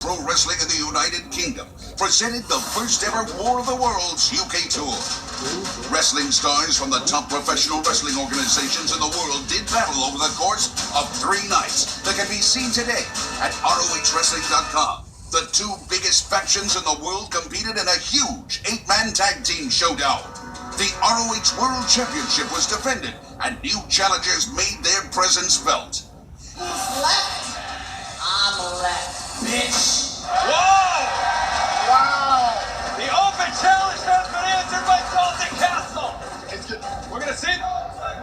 Pro Wrestling in the United Kingdom presented the first ever War of the Worlds UK tour. Wrestling stars from the top professional wrestling organizations in the world did battle over the course of 3 nights that can be seen today at ROHWrestling.com. The 2 biggest factions in the world competed in a huge 8-man tag team showdown. The ROH World Championship was defended, and new challengers made their presence felt. Who's left? I'm left, bitch. Whoa! Wow. The open challenge has been answered by Dalton Castle. We're gonna see.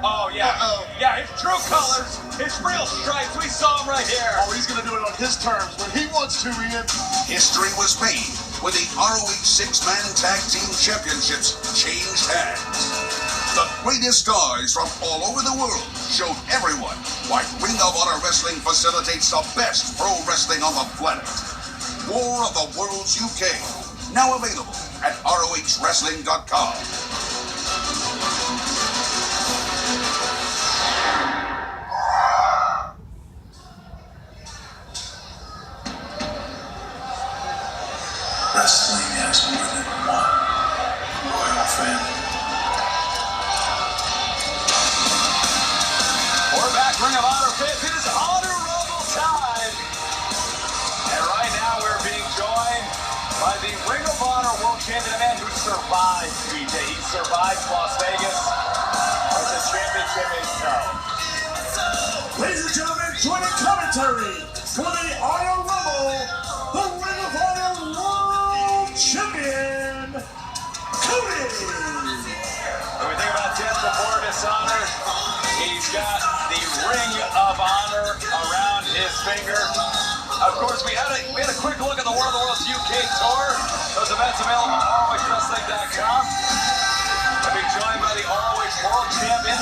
Oh yeah, yeah. His true colors, his real stripes. We saw him right here. Oh, he's gonna do it on his terms when he wants to, Ian. History was made when the ROH 6-man tag team championships changed hands. The greatest stars from all over the world showed everyone why Ring of Honor Wrestling facilitates the best pro wrestling on the planet. War of the Worlds UK, now available at ROHWrestling.com. Wrestling has more than one royal family. We're back, Ring of Honor fans. It is Honor Rumble time. And right now we're being joined by the Ring of Honor World Champion, a man who survived, BJ. He survived Las Vegas with the championship himself. Ladies and gentlemen, joining commentary for the Honor Rumble, the Ring of Honor World Champion, Cody. When we think about Death Before Dishonor, he's got the Ring of Honor around his finger. Of course, we had a quick look at the War of the Worlds UK tour. Those events available on ROHWrestling.com. We'll be joined by the ROH World Champion.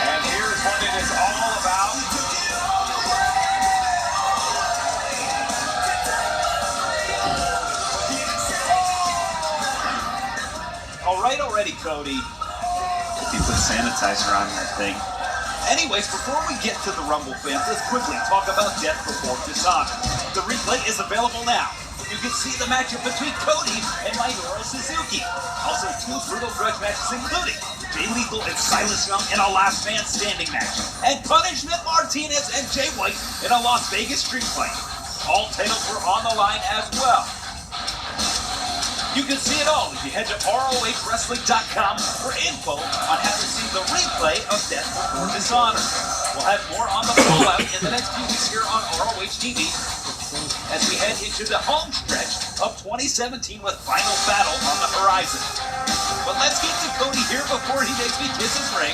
And here's what it is all about. All right already, Cody. You put sanitizer on that thing. Anyways, before we get to the Rumble fans, let's quickly talk about Death Before Dishonor. The replay is available now. You can see the matchup between Cody and Minoru Suzuki. Also, 2 brutal grudge matches including Jay Lethal and Silas Young in a last man standing match, and Punishment Martinez and Jay White in a Las Vegas street fight. All titles were on the line as well. You can see it all if you head to ROHWrestling.com for info on how to see the replay of Death Before Dishonor. We'll have more on the fallout in the next few weeks here on ROH TV as we head into the home stretch of 2017 with Final Battle on the horizon. But let's get to Cody here before he makes me kiss his ring.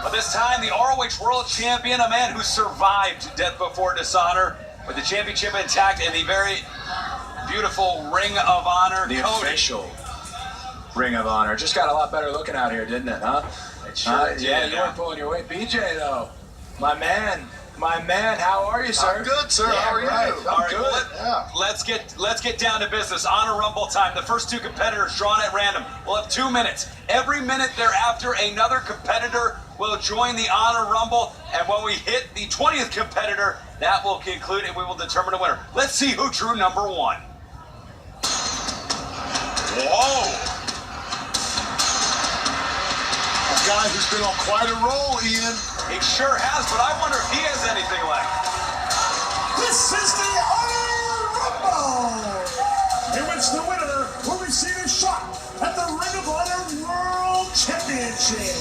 But this time, the ROH World Champion, a man who survived Death Before Dishonor with the championship intact and the very beautiful Ring of Honor. The Cody. official Ring of Honor. Just got a lot better looking out here, didn't it, huh? It sure did. Yeah, you weren't pulling your weight. BJ, though, my man, how are you, sir? I'm good, sir. Yeah, How are you? right. All right, good. well, let's get down to business. Honor Rumble time. The first 2 competitors drawn at random. We'll have 2 minutes. Every minute thereafter, another competitor will join the Honor Rumble, and when we hit the 20th competitor, that will conclude, and we will determine a winner. Let's see who drew number 1. Whoa! A guy who's been on quite a roll, Ian. He sure has, but I wonder if he has anything left. This is the Honor Rumble, in which the winner will receive a shot at the Ring of Honor World Championship.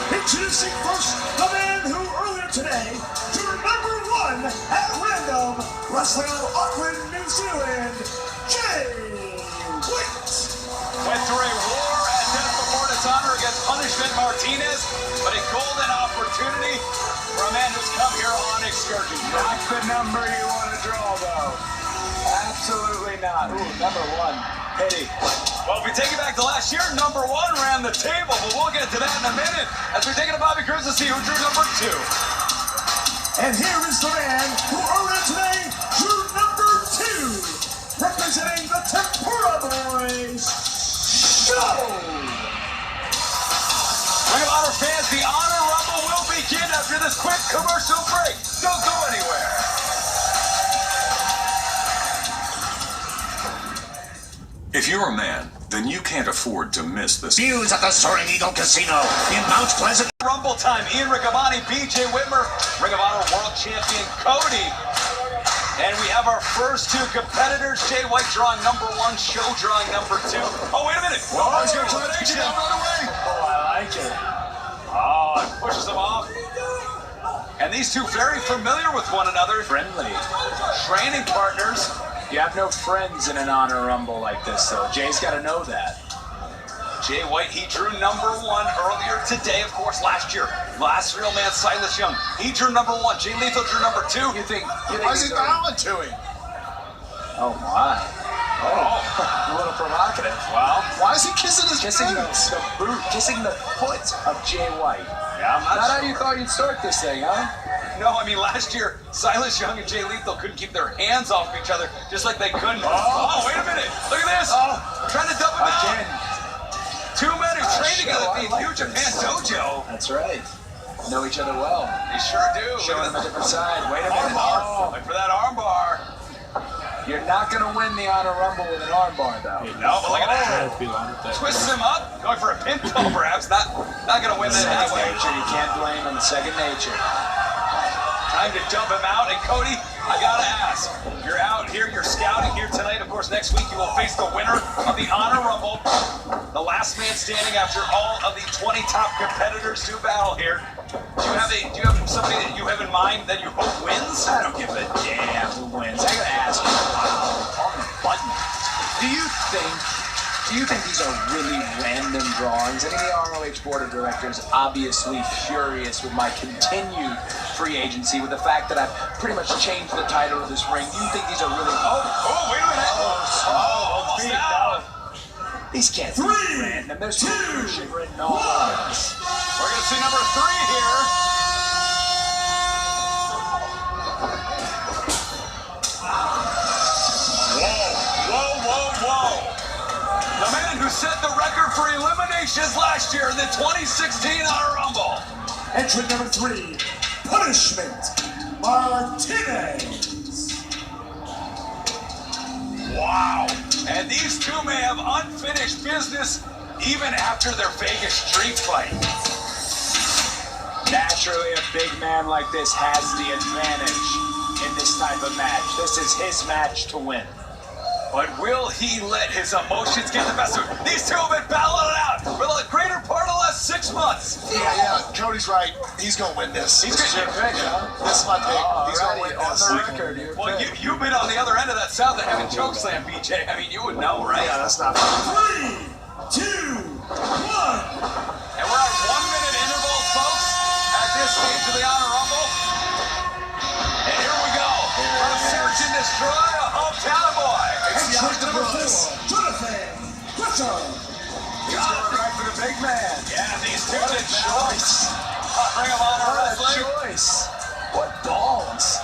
Introducing first the man who earlier today drew number 1 at random, wrestling out of Auckland, New Zealand, Jay White. Went through a war at Death Before Dishonor against Punishment Martinez, but a golden opportunity for a man who's come here on excursion. Not the number you want to draw, though. Absolutely not. Ooh, number 1. Pity. Well, if we take it back to last year, number 1 ran the table, but we'll get to that in a minute as we take it to Bobby Cruz to see who drew number 2. And here is the man who earlier today drew number 2, representing the Tempura Boys Show. Ring of Honor fans, the Honor Rumble will begin after after this quick commercial break. Don't go anywhere. If you're a man, then you can't afford to miss this. Views at the Soaring Eagle Casino in Mount Pleasant. Rumble time. Ian Riccaboni, BJ Whitmer, Ring of Honor World Champion Cody. And we have our first two competitors. Jay White drawing number 1, Show drawing number 2. Oh, wait a minute. Whoa, He's going to try to get out right away. Oh, I like it. Oh, and pushes him off. And these two very familiar with one another. Friendly. Training partners. You have no friends in an Honor Rumble like this, though. Jay's got to know that. Jay White, he drew number 1 earlier today, of course, last year. Last real man, Silas Young. He drew number 1. Jay Lethal drew number 2. You think Why is he bowing to him? Oh, my. Oh, A little provocative. well, Why is he kissing his Kissing the boots? boot, kissing the foot of Jay White. yeah, I'm Not not how you thought you'd start this thing, huh? No, I mean, last year, Silas Young and Jay Lethal couldn't keep their hands off each other, just like they couldn't. Oh, wait a minute. Look at this. Trying to dump him out. Again. Two men who train Show, together at I the like New Japan this. Dojo. That's right. Know each other well. They sure do. Show Look them a at different side. Wait a that minute. armbar. Oh, Wait for that armbar. you're not going to win the Honor Rumble with an armbar, though. No, but look at that. Twists him up. Going for a pinfall, perhaps. Not going to win that Second anyway. nature. You can't blame him. Second nature. Time to dump him out. And Cody, I gotta ask, you're out here, you're scouting here tonight. Of course, next week you will face the winner of the Honor Rumble, the last man standing after all of the 20 top competitors to battle here. Do you have somebody that you have in mind that you hope wins? I don't give a damn who wins. I gotta ask you, on the button. Do you think these are really random drawings? I think the ROH board of directors obviously furious with my continued free agency, with the fact that I've pretty much changed the title of this ring. Do you think these are really? Oh, wait a minute. Almost out. These can't be random. There's confusion written all over this. We're gonna see number 3 here. Whoa. The man who set the record for eliminations last year in the 2016 Honor Rumble. Entrant number 3, Punishment Martinez. Wow. And these two may have unfinished business even after their Vegas street fight. Naturally, a big man like this has the advantage in this type of match. This is his match to win. But will he let his emotions get the best of him? These two have been battling it out for the greater part of the last 6 months. Yeah, Cody's right. He's gonna win this. He's This is your pick, huh? This is my pick. He's gonna win on this. the record. Your Well, pick. you've been on the other end of that South and having chokeslam, BJ. I mean, you would know, right? Yeah, that's not 3, 2, 1. And we're at 1 minute intervals, folks, at this stage of the Honor Rumble. And here we go. From Search and Destroy, a hometown boy. Entrant number 4, Jonathan Gresham. He's going right for the big man. Yeah, these two What a did battle. choice. Ring of Honor What a Wrestling. choice. What balls.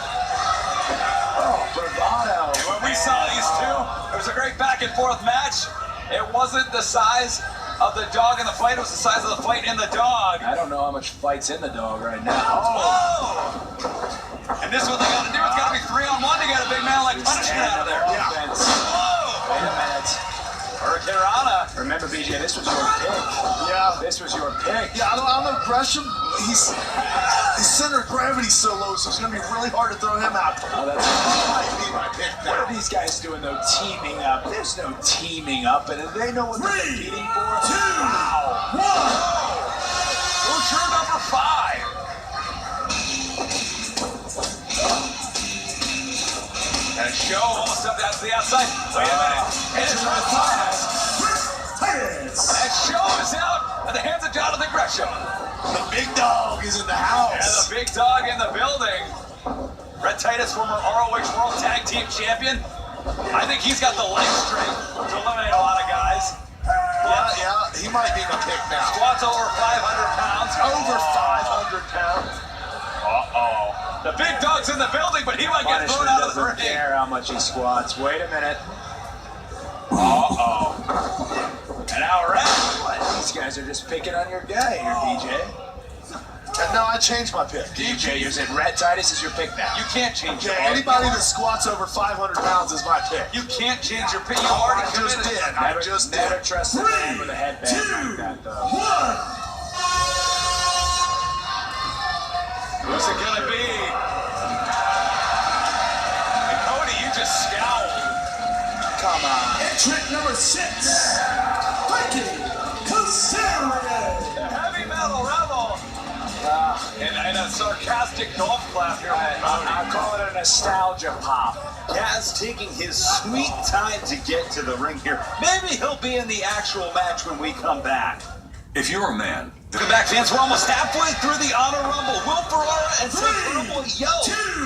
Oh, bravado. And when we saw these two, it was a great back and forth match. It wasn't the size of the dog in the fight, it was the size of the fight in the dog. I don't know how much fight's in the dog right now. Whoa! And this is what they gotta do. It's gotta be 3-on-1 to get a big man like Punishment out of there. Offense. Whoa! Wait a minute. Hurricane Rana. Remember, BJ, this was your pick. Yeah. This was your pick. Yeah, I don't know. Gresham, his center of gravity's so low, so it's gonna be really hard to throw him out. Oh, that's He might be my pick What are now. these guys doing, though, teaming up? There's no teaming up, and they know what they're 3, 2, competing for. 1. Who's your number 5? And Show almost up to the outside. Wait a minute. And it's Matthias. Titus. And Show is out at the hands of Jonathan Gresham. The big dog is in the And house. the big dog in the building. Red Titus, former ROH World Tag Team Champion. I think he's got the leg strength to eliminate a lot of guys. Yeah, he might be my pick now. Squats over 500 pounds. Over 500 pounds. Uh-oh. The big dog's in the building, but he might get thrown Punishment out of the doesn't ring. care how much he squats. Wait a minute. Uh-oh. And now we're at What? These guys are just picking on your guy here, BJ. And No, I changed my pick. DJ, is it Red Titus is your pick now? You can't change your Okay, pick. anybody that squats over 500 pounds is my pick. You can't change your pick. You already I just committed. did. I just did. Never trust a man with a headband like that, though. 1. Who's it gonna be? And Cody, you just scowled. Come on. Entrant number 6. Frankie Kazarian. The heavy metal rebel. And a sarcastic golf clap here with Cody. I call it a nostalgia pop. Kaz taking his sweet time to get to the ring here. Maybe he'll be in the actual match when we come back. If you're a man, Welcome back, fans. We're almost halfway through the Honor Rumble. Will Ferrara and Seth Purple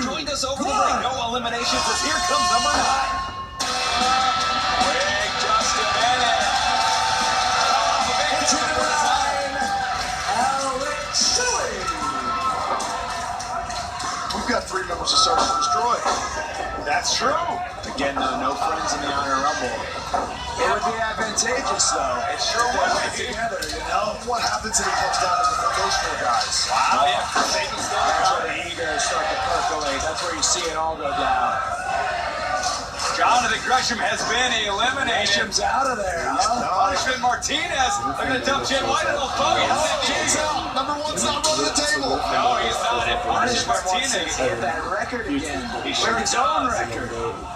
joined us over the ring. No eliminations as here comes number 9. Wait just a minute. Entrant number 9. Alex Shelley. We've got 3 members of Search and Destroy. That's true. Again, though, no friends in the Honor Rumble. It would be advantageous, though. It sure would be. Together, you know? What happens if it comes down to the vocational guys? Wow, yeah. Satan's still That's where going. the egos start to percolate. That's where you see it all go down. Jonathan Gresham has been eliminated. Gresham's out of there, huh? Punishment Martinez. They're going to dump Jay White a little phony. He's out. Number 1's not running the table. No, he's not. And Punishment Wants to Martinez. hit that record again. He sure Break his own does. record.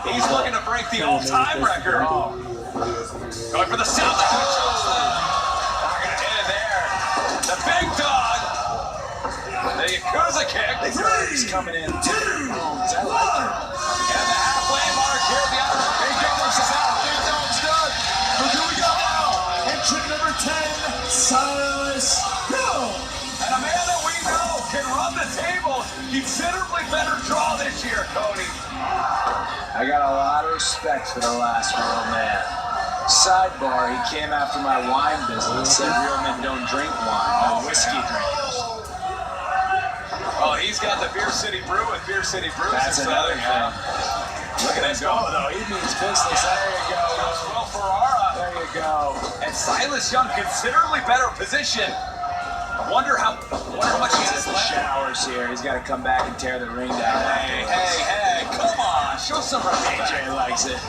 He's looking to break the all-time record. Going for the south. Not going to hit it there. The big dog. The Yakuza kick. He's coming in. 2. 1. And the halfway mark here at the Honor Rumble. Big Dog's out. Big Dog's done. Look who we got now. Entrant number 10. Silas Go. And a man that we know can run the table. Considerably better draw this year, Cody. I got a lot of respect for the last real man. Sidebar, he came after my wine business, said real men don't drink wine, whiskey drinkers. Well, he's got the Beer City Brew with Beer City Brews. That's and another stuff. thing. Look at him go, though. He means business. There you go. Goes Will Ferrara. There you go. And Silas Young, considerably better position. I wonder how much he He's has in the left. showers here. He's got to come back and tear the ring down. Hey, come on. Show some respect. AJ likes it.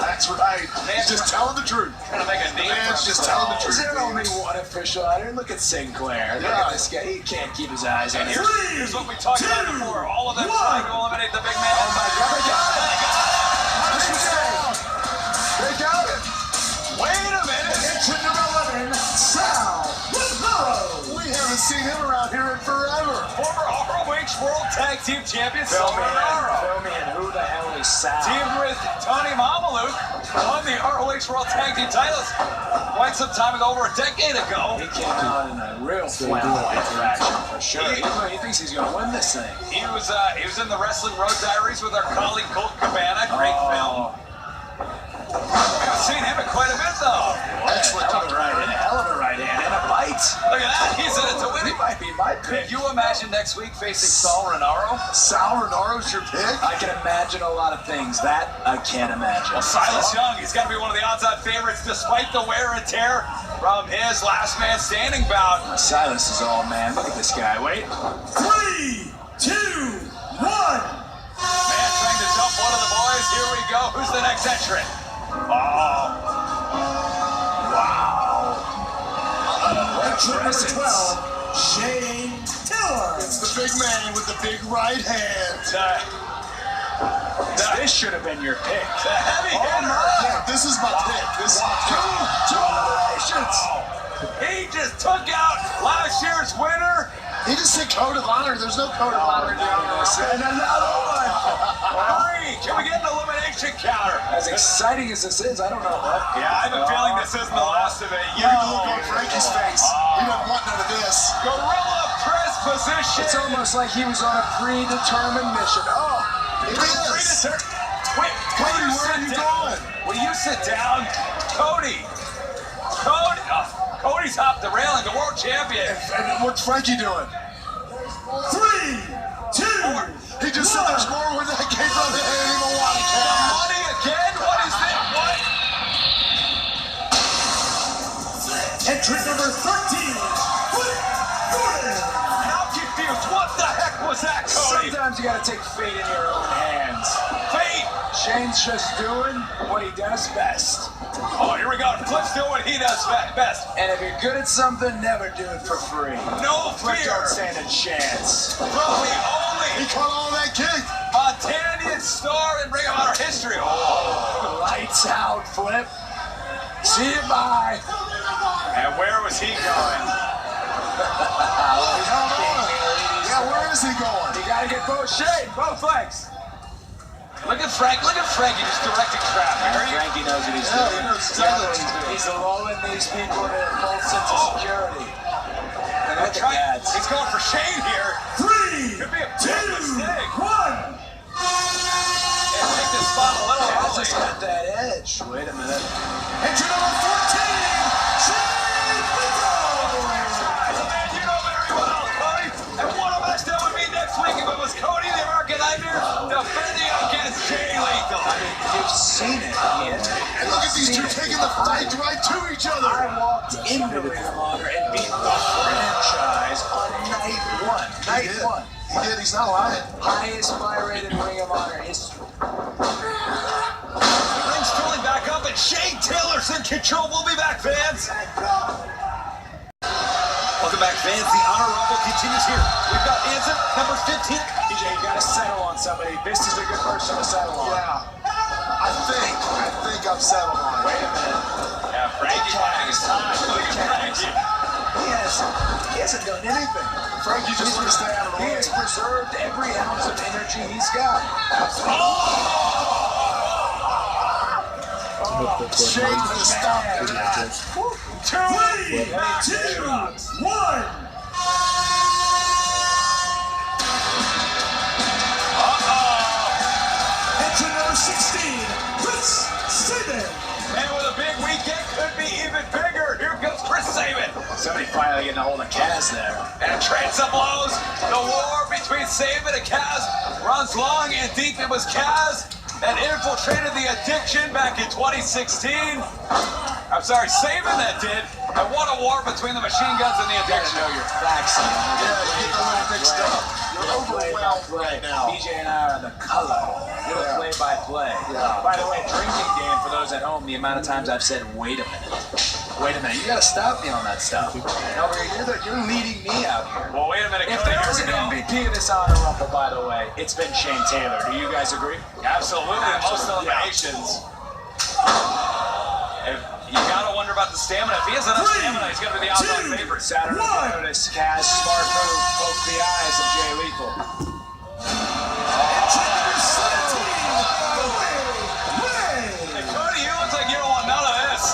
That's right. He's just telling the truth. Trying to make a name for Man's just himself. telling the Is truth. there only one official out here? Look at Sinclair. Look at this guy. He can't keep his eyes on And here. here's what we talked about before. All of them 1. trying to eliminate the big man. Oh my God, they got it. They got it. Wait a minute. Entrant number 11. Sal Rivero. We haven't seen him around here in forever. Former ROH World Tag Team Champion Fill me Silverado. in. Who the hell is Sal? Teamed with Tony Mamaluke, won the ROH World Tag Team titles quite some time ago, over a decade ago. He came out in a real flannel interaction for sure. He thinks he's going to win this thing. He was in the Wrestling Road Diaries with our colleague Colt Cabana. Great film. We haven't seen him in quite a bit though. Excellent. Hell of a right hand. Hell of a right hand and a bite. Look at that. He's in it to win He it. might be my Could pick. you imagine next week facing Saul Renaro? Sal Renaro's your pick? I can imagine a lot of things. That I can't imagine. Well, Silas Young, he's got to be one of the odds-on favorites despite the wear and tear from his last man standing bout. Silas is all man. Look at this guy. Wait. 3, 2, 1. Man trying to jump one of the boys. Here we go. Who's the next entrant? Oh. Wow. Entrant number 12. Shane Taylor. It's the big man with the big right hand. This should have been your pick. The heavy hitter. Yeah, this is my pick. This is my pick. Two eliminations. He just took out last year's winner. He just said code of honor. There's no code of honor in the honor. And another one. Hurry! Can we get an elimination counter? As exciting as this is, I don't know what. Yeah, I have a feeling this isn't the last of it. Look at the look on Frankie's face. He doesn't want none of this. Gorilla press position. It's almost like he was on a predetermined mission. Oh, It is. Wait, Cody, where are you going? Will you sit down? Cody! Cody's hopped the railing, the world champion. And what's Frankie doing? 3, 2, He just said there's more where that came from. They didn't even want to count. Money again? What is this? What? Entrant number 13. Flip Gordon. Sometimes you gotta take fate in your own hands. Fate! Shane's just doing what he does best. Oh, here we go. Flip's doing what he does best. And if you're good at something, never do it for free. No Flip fear. don't stand a chance. Probably He only caught all that kick. Montanian star in Ring of Honor history. Oh. Lights out, Flip. See you, bye. And where was he going? Yeah, where is he going? You gotta get both Shane, both legs. Look at Frank. Look at Frankie just directing traffic. Are you? Frankie knows what he's Yeah, doing. he knows exactly what he's doing. He's lulling these people to a false sense of security. And look at that. He's going for Shane here. 3, Could be a 2, big mistake. 1. Yeah, take this spot a little Kaz early. has got that edge. Wait a minute. Entry number 14, Shane As a man you know very well, Cody. And what a match that would be next week if it was Cody the American Nightmare defending against Jay Lethal. You've seen it, Ian. And look at these two taking the fight right to each other. I walked into Ring of Honor and beat the franchise on night one. Night one. He did. He's not lying. Highest buy rate in Ring of Honor history. The ring's filling back up and Shane Taylor's in control. We'll be back, fans. Welcome back, fans. The Honor Rumble continues here. We've got Hanson, number 15. DJ, you gotta settle on somebody. This is a good person to settle on. Yeah. I think I'm settled on it. Wait a minute. Yeah, Frankie's buying his time. Look at Frankie. He hasn't done anything. Frankie just wants to stay out of the He way. has preserved every ounce of energy he's got. Shane has stopped that. 3, 2, 1. Entry number 16, Chris Sabin. And with a big weekend, could be even bigger. Here comes Chris Sabin. Somebody finally getting a hold of Kaz there. And trade some blows. The war between Sabin and Kaz runs long and deep. It was Kaz that infiltrated the addiction back in 2016. I'm sorry, Sabin that did. And what a war between the machine guns and the You gotta addiction. know your facts. Yeah, you're getting a little mixed up. You're overwhelmed right now. BJ and I are the color. You're the play-by-play. Yeah. By the way, drinking game for those at home, the amount of times I've said, wait a minute. Wait a minute. You gotta stop me on that stuff. No, you're leading me out here. Well, wait a minute, If Cody. there Here was we an go. MVP of this Honor Rumble, by the way, it's been Shane Taylor. Do you guys agree? Absolutely, most Absolutely, yeah. eliminations. If you gotta wonder about the stamina. If he has enough stamina, he's gonna be the outside favorite. Saturday notice, Kaz, smart move, poke the eyes of Jay Lethal. Entry number 17, Ray. Hey, Cody, you look like you don't want none of this.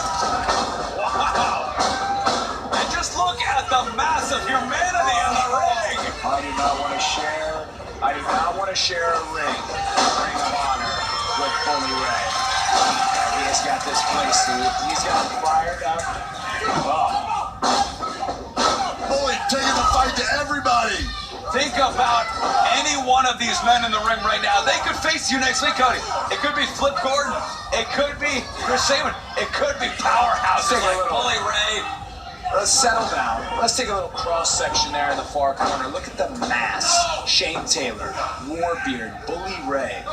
Wow. And just look at the massive humanity in the ring. I do not want to share a ring of honor with Bully Ray. He has got this place, he's got it fired up. Bully taking the fight to everybody. Think about any one of these men in the ring right now. They could face you next week, Cody. It could be Flip Gordon. It could be Chris Sabin. It could be powerhouses Take a like little- Bully Ray. Let's settle down. Let's take a little cross section there in the far corner. Look at the mass. Shane Taylor, Warbeard, Bully Ray.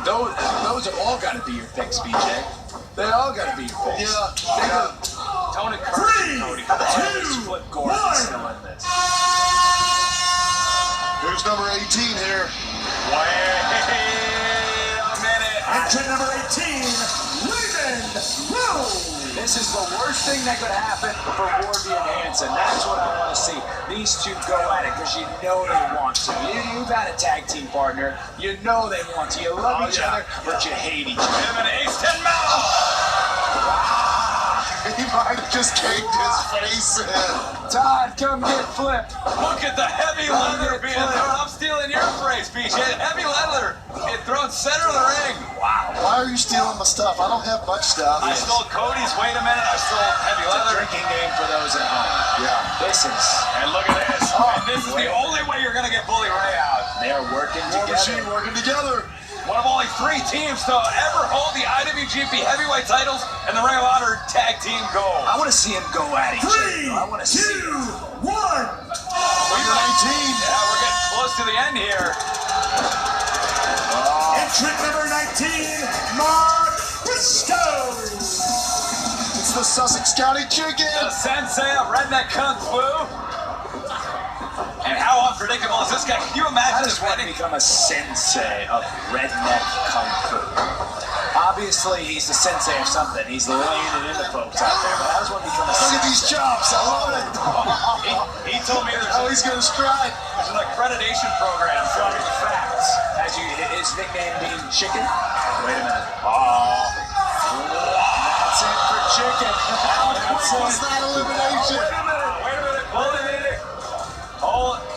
Those have all got to be your picks, BJ. They all got to be your picks. Yeah. Don't encourage 3, Cody. 2, Flip Gordon 1. still in this. Here's number 18 here. Wait a minute. Entry number 18, Raymond Rose. This is the worst thing that could happen for Warby and Hanson. That's what I want to see. These two go at it because you know they want to. You've had a tag team partner. You know they want to. You love each other, but you hate each other. Wait a minute. Ace 10 Mountain. He might have just caked his face in. Todd, come get Flip. Look at the heavy leather being thrown. I'm stealing your phrase, BJ. Heavy leather being thrown center of the ring. Wow. Why are you stealing my stuff? I don't have much stuff. I stole Cody's. Wait a minute. I stole heavy It's a leather. drinking game for those at home. Yeah. This is, And look at this. Oh, And this is the only way you're going to get Bully Ray out. they're working War Machine together. working together. One of only 3 teams to ever hold the IWGP Heavyweight titles and the Ring of Honor Tag Team Gold. I want to see them go at each 3, other. I want to see 2, 1. We Number 19. Yeah, we're getting close close to the end here. Entrant number 19, Mark Briscoe. It's the Sussex County Chicken. The sensei of redneck kung fu. And how unpredictable is this guy? Can you How imagine does this one wedding? become a sensei of redneck kung fu? Obviously, he's the sensei of something. He's laying it into folks out there. But how does one become a Look at sensei? these chops. I love it. He told me Oh, he's going to strike. there's an accreditation program for Fun facts. As you, his nickname being Chicken. Wait a minute. That's it for Chicken. What's that elimination? Wait a minute. Hold it.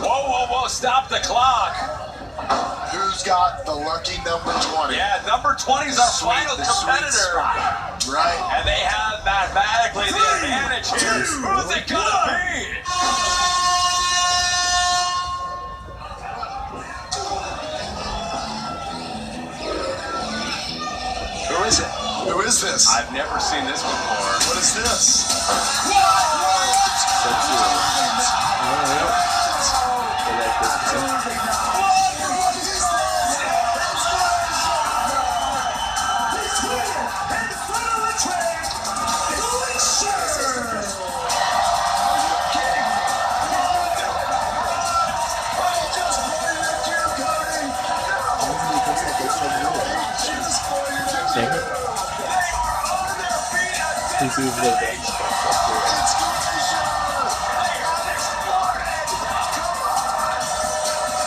Whoa. Stop the clock. Who's got the lucky number 20? Yeah, number 20 is our final The sweet competitor. spot. Right. And they have mathematically the advantage here. Who's it gonna be? Who is it? Who is this? I've never seen this before. What is this?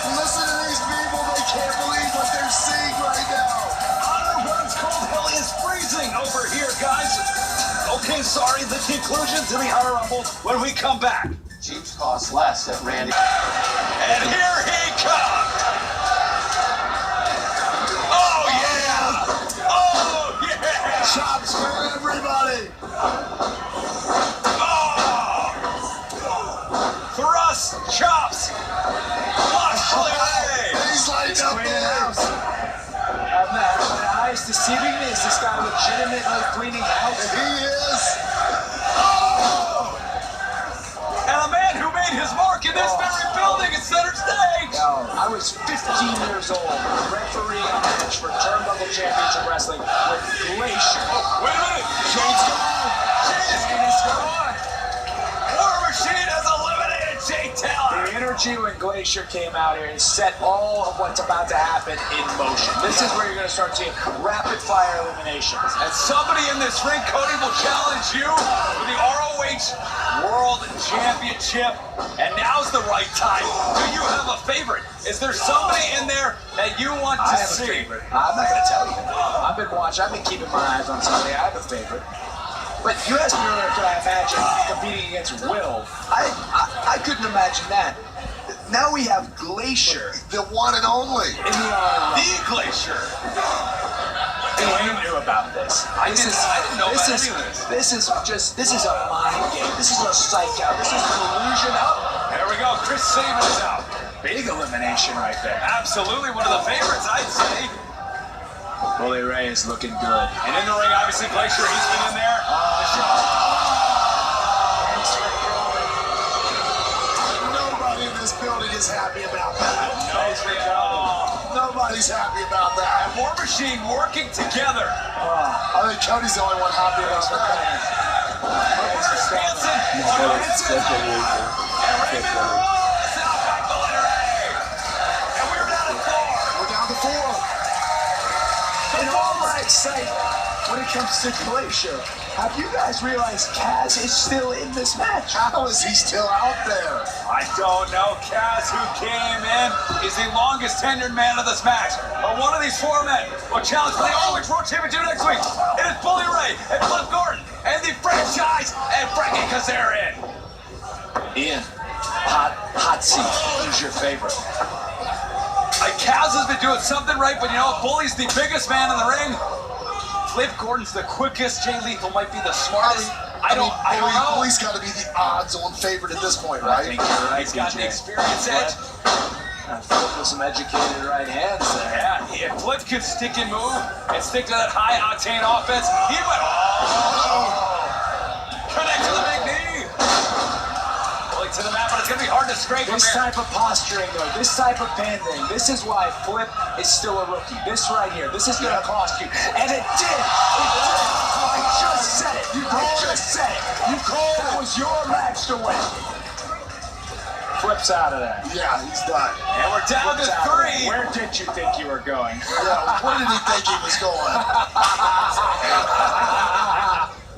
Listen to these people. They can't believe what they're seeing right now. Honor runs cold. Hell is freezing over here, guys. Okay, sorry. The conclusion to the Honor Rumble when we come back. Jeeps cost less at Randy. And here he comes. Oh, yeah. Oh, yeah. Chops for everybody. Oh. Thrust, chops. Flush, away. He's lighting up Cleaning there. house. Have my eyes deceiving me? Is this guy legitimately cleaning house? He is. And a man who made his mark in this very building at center stage. No, I was 15 years old, refereeing a match for Turnbuckle Championship Wrestling with Glacier. Wait a minute. Shane's gone. Shane is gone. War Machine has eliminated Jay Taylor. The energy when Glacier came out here and set all of what's about to happen in motion. This is where you're going to start seeing rapid fire eliminations. And somebody in this ring, Cody, will challenge you for the ROH World Championship. And now's the right time. Do you have a favorite? Is there somebody in there that you want to I have a see? favorite. I'm not going to tell you. I've been watching. I've been keeping my eyes on somebody. I have a favorite. But you asked me earlier, could I imagine competing against Will? I couldn't imagine that. Now we have Glacier The one and only. in the Honor Rumble. The Glacier. And you knew about this. I didn't know about any of this. This is a mind game. This is a psych out. This is an illusion up. There we go. Chris Sabin is out. Big elimination right there. Absolutely one of the favorites, I'd say. Bully Ray is looking good. And in the ring, obviously, Glacier, he's been in there. Nobody in this building is happy about that. Nobody's happy about And that. War Machine working together. I think Cody's the only one happy about that. Hanson. And Raymond Ross out by Bully Ray. And we're down to 4. We're down to 4. In all my excitement, when it comes to Glacier, have you guys realized Kaz is still in this match? How is he still out there? I don't know. Kaz, who came in, is the longest tenured man of this match. But one of these 4 men will challenge for the ROH World Championship next week. It is Bully Ray and Cliff Gordon and the franchise and Frankie Kazarian. Ian, hot seat. Who's your favorite? Kaz has been doing something right, but you know, Bully's the biggest man in the ring. Cliff Gordon's the quickest. Jay Lethal might be the smartest. I don't know. Bully's got to be the odds-on favorite at this point, right? I think you're right. He's got the BJ. experience edge. Flip with some educated right hands there. Yeah, if Cliff could stick and move and stick to that high-octane offense, he went, connect to the big knee. Well, Flip to the mat, but it's going to be hard to scrape him This here. type of posturing, though, this type of bending, this is why Flip is still a rookie. This right here, this is going to cost you. And it did. It did. I just said it. I just said it. You called. That was your match to win. Flip's out of there. Yeah, he's done. And we're down Flip's to out of there. 3. Where did you think you were going? Yeah, where did he think he was going?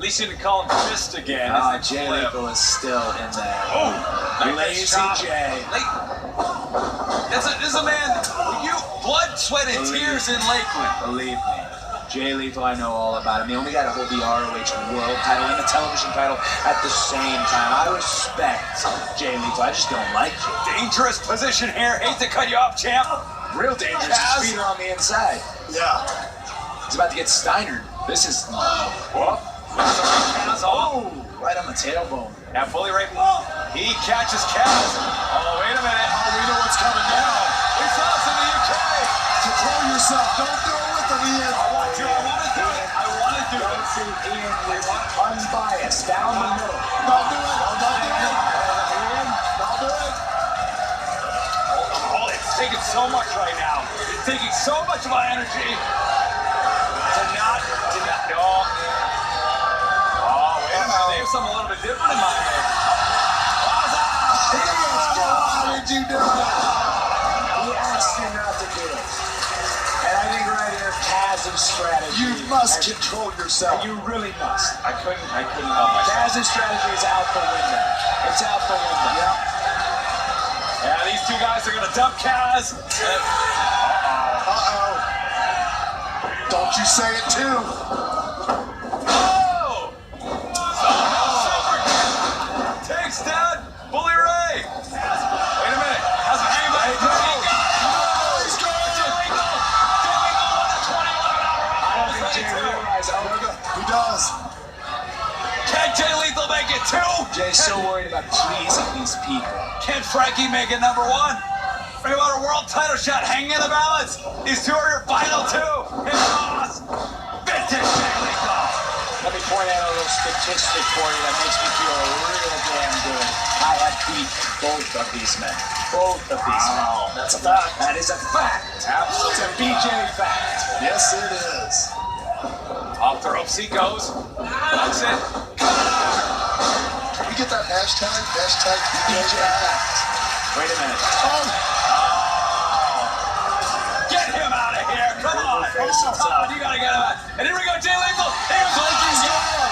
At least you didn't call him fist again. Jay Flip. Lethal is still in there. Oh, Lazy Jay. This is a man, you blood, sweat, and tears in Lakeland. Believe me, Jay Lethal, I know all about him. The only guy to hold the ROH World title and the television title at the same time. I respect Jay Lethal. I just don't like you. Dangerous position here. Hate to cut you off, champ. Real dangerous. Kaz. His feet are on the inside. Yeah. He's about to get Steinered. This is. Whoop. Kaz off. Oh, right on the tailbone. Now fully right. He catches Kaz. Oh, wait a minute. Oh, we know what's coming now. We saw us in the UK. Control yourself. Don't do it with him, Ian. I want to do it. I want to do Go it. to Ian with unbiased down the middle. Don't do it. Don't do it. Don't do it. Oh, it's taking so much right now. It's taking so much of my energy to not, no. Oh, wait a minute. They have something a little bit different in mind there. How did you do it? He asked you not to do it. And I think right here, Kaz's strategy. You must control yourself. You really must. I couldn't help myself. Kaz's strategy is out the window. It's out the window. Yep. Yeah, these two guys are going to dump Kaz. Uh-oh. Don't you say it too. Oh! Takes down Bully Ray. Wait a minute. How's it hanging back? He's going. I don't think Jay realized. He does. Can Jay Lethal make it 2? Jay's so worried about pleasing these people. Can Frankie make it number 1? Think about a world title shot hanging in the balance. These two are your final 2. His boss, vintage Jay Lethal. Let me point out a little statistic for you that makes me feel real damn good. I have beat both of these men. Both of these men. That's a fact. That is a fact. Absolutely. It's a BJ fact. Yes, it is. Off the ropes he goes. That's it. Can we get that hashtag? Hashtag BJ Fact. Wait a minute. Oh, Get him out of here. Come on. Come on. You got to get him out. And here we go, Jay Lethal. Here's Lincoln's going.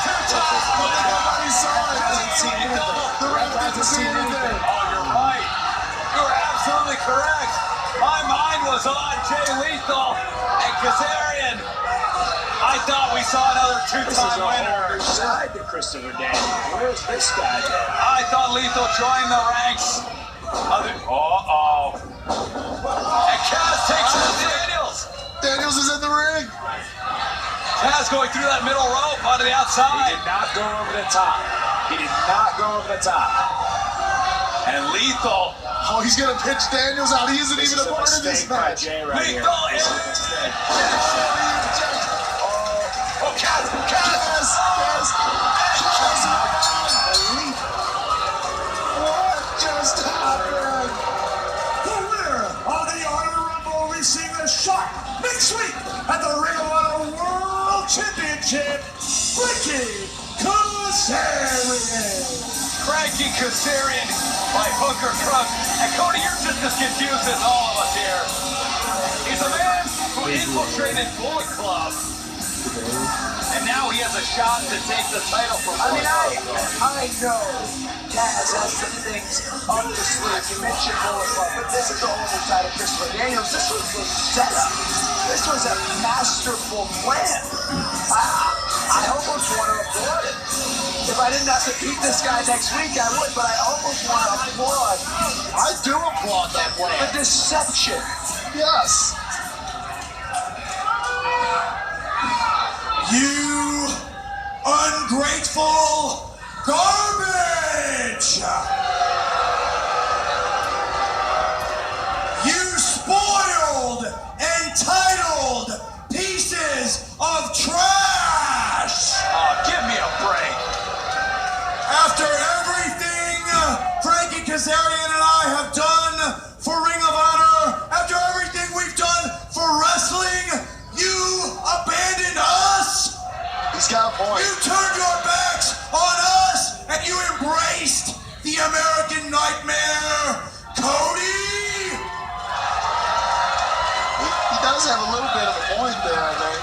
2 times. nobody saw it. Hasn't seen anything. The ref hasn't seen anything. Oh, you're right. You're absolutely correct. My mind was on Jay Lethal and Kazarian. I thought we saw another This is a two-time whole winner. new side to Christopher Daniels. Where's this guy at? I thought Lethal joined the ranks. Uh-oh. And Kaz takes on Daniels. Daniels is in the ring. Kaz going through that middle rope onto the He outside. did not go over the top. He did not go over the top. And Lethal. Oh, he's gonna pitch Daniels out. He isn't This even is a part of this mistake by match. Jay right here. Lethal This is. is a mistake. Oh, Kaz. Yes, yes. What just happened? The winner of the Honor Rumble receiving a shot next week at the Ring of Honor World Championship, Frankie Kazarian. Frankie Kazarian by Hooker Crump. And Cody, you're just as confused as all of us here. He's a man who infiltrated Bullet Club. And now he has a shot to take the title from I mean, Bullet Club. I know Kaz has some things up the sleeve. You mentioned Bullet Club, but this is the whole other side of Christopher Daniels. This was the setup. This was a masterful plan. I almost want to applaud it. If I didn't have to beat this guy next week, I would, but I almost want to applaud I do applaud that the plan. deception. Yes. You ungrateful garbage! You spoiled, entitled pieces of trash! Oh, give me a break. After everything Kazarian and I have done for Ring of Honor, after everything we've done for wrestling, you abandoned us. He's got a point. You turned your backs on us, and you embraced the American Nightmare, Cody. He does have a little bit of a point there, I think.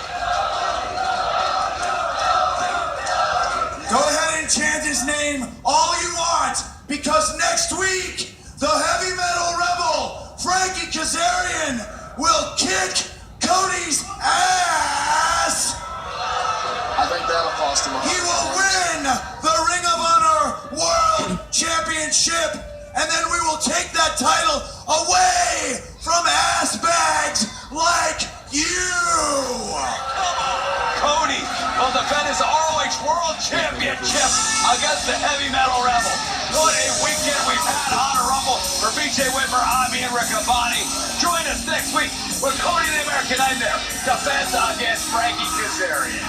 Go ahead and chant his name all you want, because next week, the heavy metal rebel, Frankie Kazarian, will kick Cody's ass. I think that'll cost him a He will win the Ring of Honor World Championship, and then we will take that title away from ass bags like you. Cody will defend his ROH World Championship against the Heavy Metal Rebel. What a weekend we've had on a Rumble. For BJ Whitmer, I'm Ian Riccaboni. Join us next week when Cody the American Nightmare defends against Frankie Kazarian.